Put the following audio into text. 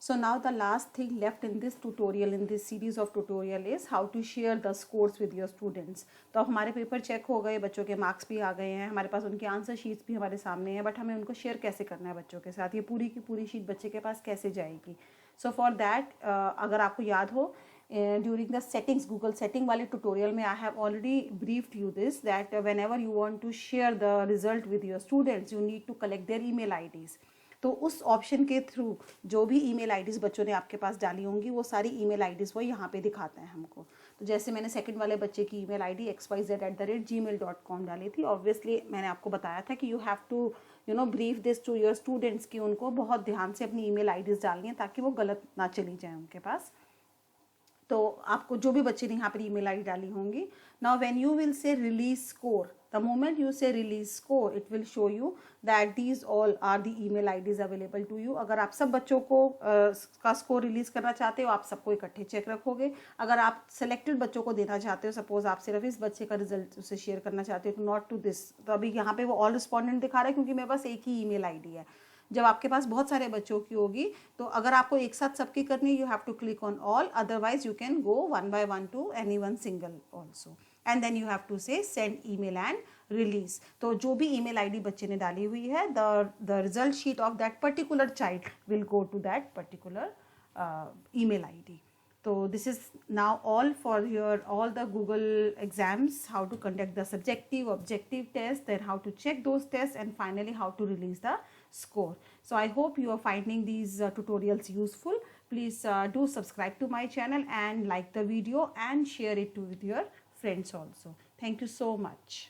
So now the last thing left in this tutorial, in this series of tutorial is how to share the scores with your students. तो हमारे paper check हो गए, बच्चों के marks भी आ गए हैं, हमारे पास उनके आंसर शीट्स भी हमारे सामने हैं, बट हमें उनको शेयर कैसे करना है बच्चों के साथ, ये पूरी की पूरी शीट बच्चे के पास कैसे जाएगी. सो फॉर दैट अगर आपको याद हो during the settings, Google setting वाले tutorial में I have already briefed you this, that whenever you want to share the result with your students, you need to collect their email IDs. तो उस option के through जो भी email IDs बच्चों ने आपके पास डाली होंगी वो सारी ईमेल आईडीज़ वो यहाँ पे दिखाते हैं हमको. तो जैसे मैंने सेकंड वाले बच्चे की ईमेल आईडी xyz@gmail.com डाली थी. ऑब्वियसली मैंने आपको बताया था कि you have to brief this to your students कि उनको बहुत ध्यान से अपनी ईमेल आईडीज़ डालनी है ताकि वो गलत ना चली जाए उनके पास. तो आपको जो भी बच्चे ने यहाँ पर ईमेल आईडी डाली होंगी, now when you will say release score, the moment you say release score, it will show you that these all are the email IDs available to you. अगर आप सब बच्चों को का स्कोर रिलीज करना चाहते हो, आप सबको इकट्ठे चेक रखोगे. अगर आप सेलेक्टेड बच्चों को देना चाहते हो, सपोज आप सिर्फ इस बच्चे का रिजल्ट उसे शेयर करना चाहते हो, तो नॉट टू दिस, तो अभी यहाँ पे वो ऑल रिस्पॉन्डेंट दिखा रहा है क्योंकि मेरे पास एक ही ईमेल आईडी है. जब आपके पास बहुत सारे बच्चों की होगी तो अगर आपको एक साथ सबकी करनी है, you have to click on all, otherwise you can go one by one to any one single also, and then you have to say send email and release. तो जो भी ईमेल आईडी बच्चे ने डाली हुई है, the result sheet of that particular child will go to that particular email ID. So this is now all for your all the Google exams, how to conduct the subjective, objective test, then how to check those tests, and finally how to release the score. So I hope you are finding these tutorials useful. Please do subscribe to my channel and like the video and share it with your friends also. Thank you so much.